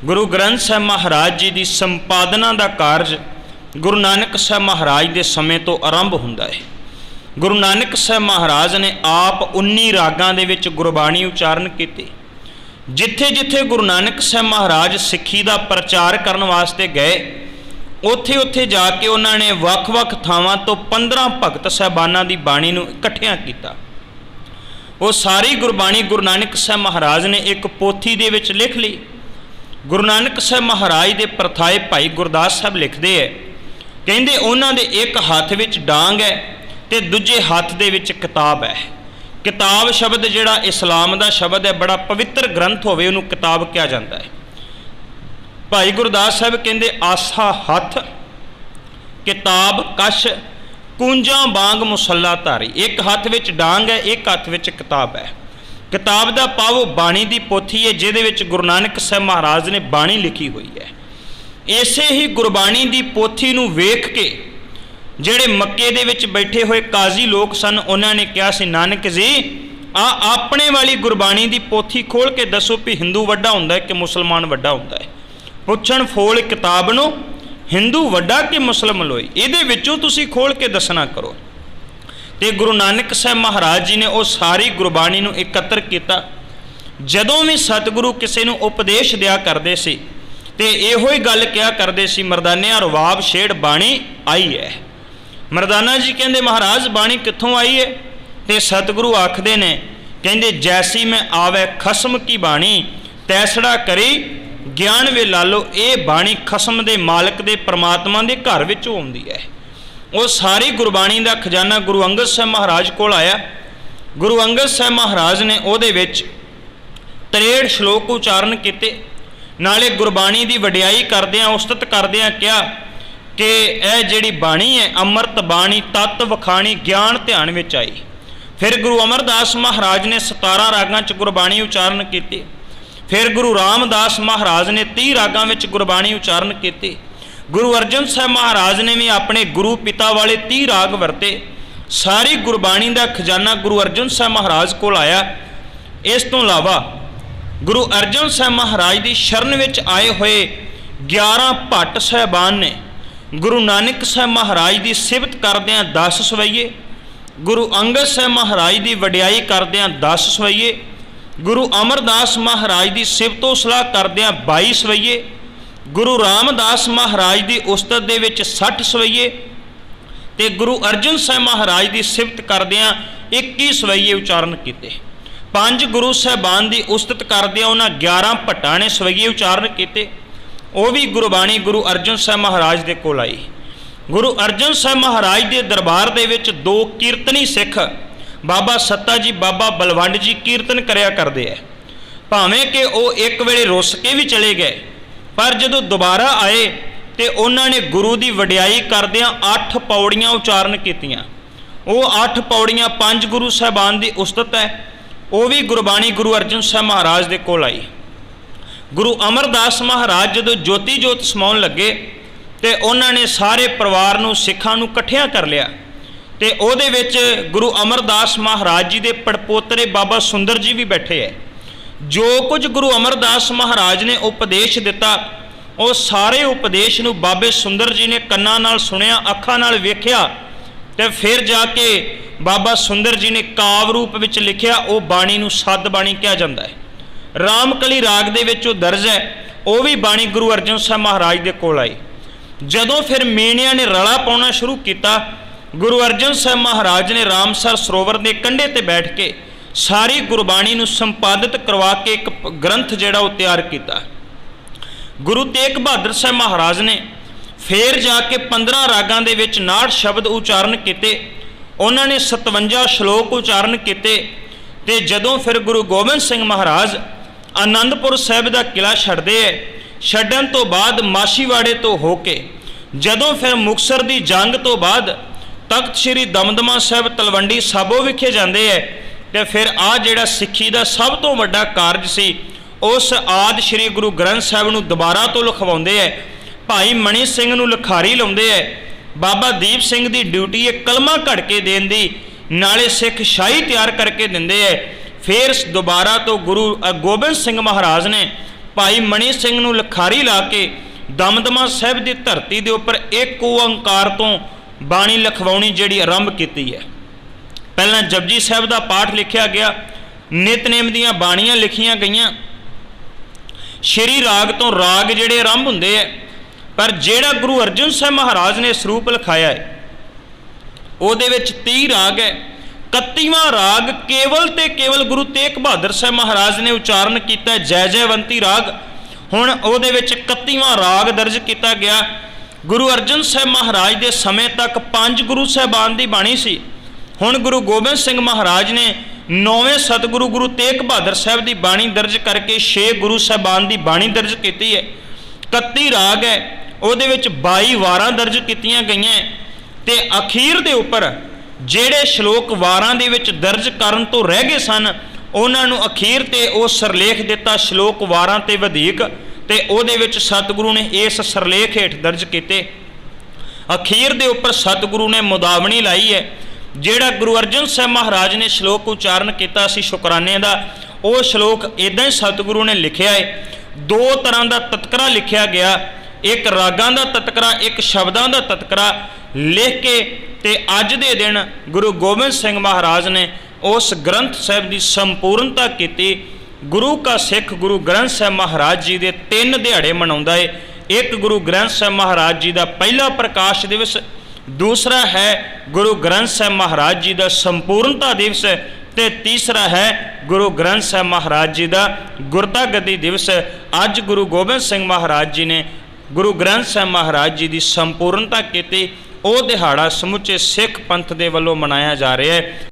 गुरु ग्रंथ साहिब महाराज जी की संपादना का कारज गुरु नानक साहिब महाराज के समय तो आरंभ हुंदा है। गुरु नानक साहिब महाराज ने आप 19 रागां दे विच गुरबाणी उचारण कीती। जिथे जिथे गुरु नानक साहिब महाराज सिੱਖੀ का प्रचार करने वास्ते गए, उत्थे उत्थे जाके उन्होंने वख-वख थावां तो 15 भगत साहिबानां दी बाणी नूं इकट्ठियां कीता। वो सारी गुरबाणी गुरु नानक साहिब महाराज ने एक पोथी दे विच लिख ली। गुरु नानक साहिब महाराज के परथाए भाई गुरदास साहब लिखते हैं, कहते उन्होंने दे एक हाथ विच डांग है तो दूजे हाथ दे विच किताब है। किताब शब्द जिहड़ा इस्लाम का शब्द है, बड़ा पवित्र ग्रंथ होवे उहनूं किताब कहा जाता है। भाई गुरदास साहब कहते आसा हथ किताब कश कूंजा बांग मुसला धारी। एक हाथ विच डांग है, एक हाथ विच किताब है। किताब का भाव बाणी की पोथी है जिहदे विच गुरु नानक साहिब महाराज ने बाणी लिखी हुई है। इसे ही गुरबाणी की पोथी नूं वेख के जिहड़े मक्के दे विच बैठे हुए काजी लोग सन, उन्होंने कहा सी नानक जी अपने वाली गुरबाणी की पोथी खोल के दसो भी हिंदू वड्डा हुंदा है कि मुसलमान वड्डा हुंदा है। पुछण फोल किताब नूं हिंदू वड्डा कि मुसलम लोई, इहदे विचों तुसीं खोल के दसना करो। तो गुरु नानक साहिब महाराज जी ने वो सारी गुरबाणी नूं एकत्र किया। जदों भी सतगुरु किसी नूं उपदेश दिया करते सी ते इहो ही गल कहा करते सी, मरदानिया रवाब छेड़ बाणी आई है। मरदाना जी कहते महाराज बाणी कित्थों आई है? तो सतगुरु आखदे ने, कहते जैसी मैं आवे खसम की बाणी तैसड़ा करी ज्ञान वे लालो। ये बाणी खसम दे मालक दे परमात्मा दे घर विचों आउंदी है। वो सारी गुरबाणी का खजाना गुरु अंगद साहिब महाराज कोल आया। गुरु अंगद साहिब महाराज ने उहदे विच 63 श्लोक उचारण किए। नाले गुरबाणी की वडियाई करदियां उस्तत करदियां कहा कि यह जिहड़ी बाणी है अमृत बाणी तत्त वखाणी ज्ञान ध्यान विच आई। फिर गुरु अमरदास महाराज ने 17 रागां च गुरबाणी उचारण की। फिर गुरु रामदास महाराज ने 30 रागां विच गुरबाणी उचारण की। गुरु अर्जन साहब महाराज ने भी अपने गुरु पिता वाले 30 राग वरते। सारी गुरबाणी का खजाना गुरु अर्जन साहब महाराज को आया। इस तो इलावा गुरु अर्जन साहब महाराज की शरण विच आए हुए 11 भट्ट साहबान ने गुरु नानक साहब महाराज की सिफत करदियां 10 सवैये, गुरु अंगद साहब महाराज की वडियाई करदियां 10 सवैये, गुरु अमरदास महाराज की सिफतो सलाह करदियां 22 सवैये, गुरु रामदास महाराज की उस्तत दे विच 60 सवैये ते गुरु अर्जन साहब महाराज की सिफत करदियां 21 सवैये उचारण किए। 5 गुरु साहबान की उस्तत करदियां उन्हां 11 भट्टां ने सवैये उचारण किए। वो भी गुरबाणी गुरु अर्जन साहब महाराज के कोल आई। गुरु अर्जन साहब महाराज के दरबार दे विच 2 कीर्तनी सिख बाबा सत्ता जी बाबा बलवंड जी कीर्तन करया करते हैं। भावें कि वो एक वेले रुस के भी चले गए, पर जदों दोबारा आए तो उन्होंने गुरु की वडियाई करदियां 8 पौड़ियां उचारण कीतियां। वो 8 पौड़ियां 5 गुरु साहबान की उस्तत है। वो भी गुरबाणी गुरु अर्जन साहब महाराज के कोल आई। गुरु अमरदास महाराज जदों ज्योति जोत समाउण लगे तो उन्होंने सारे परिवार नूं सिखां नूं इकट्ठियां कर लिया। तो उहदे विच गुरु अमरदास महाराज जी के पड़पोतरे बाबा सुंदर जी भी बैठे है। जो कुछ गुरु अमरदास महाराज ने उपदेश दिता, वो सारे उपदेश नूं बाबे सुंदर जी ने कन्नां नाल सुनिया, अखां नाल वेख्या, तो फिर जाके बाबा सुंदर जी ने काव रूप विच लिखिया। वो बाणी नूं सद बाणी कहा जाता है। रामकली राग दे विच वो दर्ज है। वो भी बाणी गुरु अर्जन साहब महाराज के कोल आई। जदों फिर मेणिया ने रला पाउणा शुरू किया, गुरु अर्जन साहब महाराज ने रामसर सरोवर के कंढे ते बैठ के सारी गुरबाणी नूं संपादित करवा के एक ग्रंथ जिहड़ा वो तैयार किया। गुरु तेग बहादुर साहब महाराज ने फिर जाके 15 रागां दे विच 59 शब्द उचारण किए। उन्होंने 57 श्लोक उचारण किए। तो जदों फिर गुरु गोबिंद सिंह महाराज आनंदपुर साहिब का किला छड्डदे है, छड्डण तो बाद माछीवाड़े तो होके जदों फिर मुकतसर की जंग तो बाद तख्त श्री दमदमा साहिब तलवंडी साबो विखे जाते हैं, तो फिर आ जिहड़ा सिੱਖੀ का सब तो वड्डा कारज सी उस आदि श्री गुरु ग्रंथ साहिब नूं दोबारा तो लिखवाउंदे है। भाई मणी सिंह नूं लिखारी लाउंदे है। बाबा दीप सिंह की ड्यूटी है कलमा घड़ के देण दी, नाले सिख शाही तैयार करके दिंदे है। फिर दोबारा तो गुरु गोबिंद सिंह महाराज ने ਭਾਈ ਮਣੀ ਸਿੰਘ ਨੂੰ ਲਿਖਾਰੀ ਲਾ ਕੇ ਦਮਦਮਾ ਸਾਹਿਬ ਦੀ ਧਰਤੀ ਦੇ ਉੱਪਰ ਇੱਕ ਓੰਕਾਰ ਤੋਂ ਬਾਣੀ ਲਿਖਵਾਉਣੀ ਜਿਹੜੀ ਆਰੰਭ ਕੀਤੀ ਹੈ। ਪਹਿਲਾਂ ਜਪਜੀ ਸਾਹਿਬ ਦਾ ਪਾਠ ਲਿਖਿਆ ਗਿਆ, ਨਿਤਨੇਮ ਦੀਆਂ ਬਾਣੀਆਂ ਲਿਖੀਆਂ ਗਈਆਂ, ਸ਼੍ਰੀ ਰਾਗ ਤੋਂ ਰਾਗ ਜਿਹੜੇ ਆਰੰਭ ਹੁੰਦੇ ਹੈ। ਪਰ ਜਿਹੜਾ ਗੁਰੂ ਅਰਜਨ ਸਾਹਿਬ ਮਹਾਰਾਜ ਨੇ ਸਰੂਪ ਲਿਖਾਇਆ ਹੈ ਉਹਦੇ ਵਿੱਚ 30 ਰਾਗ ਹੈ। 31ਵਾਂ ਰਾਗ ਕੇਵਲ ਤੇ ਕੇਵਲ ਗੁਰੂ ਤੇਗ ਬਹਾਦਰ ਸਾਹਿਬ ਮਹਾਰਾਜ ਨੇ ਉਚਾਰਨ ਕੀਤਾ, ਜੈ ਜੈਵੰਤੀ ਰਾਗ। ਹੁਣ ਉਹਦੇ ਵਿੱਚ 31ਵਾਂ ਰਾਗ ਦਰਜ ਕੀਤਾ ਗਿਆ। ਗੁਰੂ ਅਰਜਨ ਸਾਹਿਬ ਮਹਾਰਾਜ ਦੇ ਸਮੇਂ ਤੱਕ 5 ਗੁਰੂ ਸਾਹਿਬਾਨ ਦੀ ਬਾਣੀ ਸੀ। ਹੁਣ ਗੁਰੂ ਗੋਬਿੰਦ ਸਿੰਘ ਮਹਾਰਾਜ ਨੇ 9ਵੇਂ ਸਤਿਗੁਰੂ ਗੁਰੂ ਤੇਗ ਬਹਾਦਰ ਸਾਹਿਬ ਦੀ ਬਾਣੀ ਦਰਜ ਕਰਕੇ 6 ਗੁਰੂ ਸਾਹਿਬਾਨ ਦੀ ਬਾਣੀ ਦਰਜ ਕੀਤੀ ਹੈ। 31 ਰਾਗ ਹੈ, ਉਹਦੇ ਵਿੱਚ 22 ਵਾਰਾਂ ਦਰਜ ਕੀਤੀਆਂ ਗਈਆਂ ਤੇ ਅਖੀਰ ਦੇ ਉੱਪਰ ਜਿਹੜੇ ਸ਼ਲੋਕ ਵਾਰਾਂ ਦੇ ਵਿੱਚ ਦਰਜ ਕਰਨ ਤੋਂ ਰਹਿ ਗਏ ਸਨ ਉਹਨਾਂ ਨੂੰ ਅਖੀਰ ਤੇ ਉਹ ਸਰਲੇਖ ਦਿੱਤਾ ਸ਼ਲੋਕ ਵਾਰਾਂ ਤੇ ਵਧੇਕ, ਤੇ ਉਹਦੇ ਵਿੱਚ ਸਤਿਗੁਰੂ ਨੇ ਇਸ ਸਰਲੇਖ ਹੇਠ ਦਰਜ ਕੀਤੇ। ਅਖੀਰ ਦੇ ਉੱਪਰ ਸਤਿਗੁਰੂ ਨੇ ਮੁਦਾਵਣੀ ਲਾਈ ਹੈ। ਜਿਹੜਾ ਗੁਰੂ ਅਰਜਨ ਸਾਹਿਬ ਮਹਾਰਾਜ ਨੇ ਸ਼ਲੋਕ ਉਚਾਰਨ ਕੀਤਾ ਸੀ ਸ਼ੁਕਰਾਨੇ ਦਾ, ਉਹ ਸ਼ਲੋਕ ਇਦਾਂ ਹੀ ਸਤਿਗੁਰੂ ਨੇ ਲਿਖਿਆ ਹੈ। 2 ਤਰ੍ਹਾਂ ਦਾ ਤਤਕਰਾ ਲਿਖਿਆ ਗਿਆ, ਇੱਕ ਰਾਗਾਂ ਦਾ ਤਤਕਰਾ, ਇੱਕ ਸ਼ਬਦਾਂ ਦਾ ਤਤਕਰਾ ਲਿਖ ਕੇ ਤੇ ਅੱਜ ਦੇ ਦਿਨ ਗੁਰੂ ਗੋਬਿੰਦ ਸਿੰਘ ਮਹਾਰਾਜ ਨੇ ਉਸ ਗ੍ਰੰਥ ਸਾਹਿਬ ਦੀ ਸੰਪੂਰਨਤਾ ਕੀਤੀ। ਗੁਰੂ ਕਾ ਸਿੱਖ ਗੁਰੂ ਗ੍ਰੰਥ ਸਾਹਿਬ ਮਹਾਰਾਜ ਜੀ ਦੇ 3 ਦਿਹਾੜੇ ਮਨਾਉਂਦਾ ਹੈ। ਇੱਕ ਗੁਰੂ ਗ੍ਰੰਥ ਸਾਹਿਬ ਮਹਾਰਾਜ ਜੀ ਦਾ ਪਹਿਲਾ ਪ੍ਰਕਾਸ਼ ਦਿਵਸ, ਦੂਸਰਾ ਹੈ ਗੁਰੂ ਗ੍ਰੰਥ ਸਾਹਿਬ ਮਹਾਰਾਜ ਜੀ ਦਾ ਸੰਪੂਰਨਤਾ ਦਿਵਸ, ਤੇ ਤੀਸਰਾ ਹੈ ਗੁਰੂ ਗ੍ਰੰਥ ਸਾਹਿਬ ਮਹਾਰਾਜ ਜੀ ਦਾ ਗੁਰਤਾ ਗੱਦੀ ਦਿਵਸ। ਅੱਜ ਗੁਰੂ ਗੋਬਿੰਦ ਸਿੰਘ ਮਹਾਰਾਜ ਜੀ ਨੇ ਗੁਰੂ ਗ੍ਰੰਥ ਸਾਹਿਬ ਮਹਾਰਾਜ ਜੀ ਦੀ ਸੰਪੂਰਨਤਾ ਕੀਤੀ। ਉਹ ਦਿਹਾੜਾ ਸਮੁੱਚੇ ਸਿੱਖ ਪੰਥ ਦੇ ਵੱਲੋਂ ਮਨਾਇਆ ਜਾ ਰਿਹਾ ਹੈ।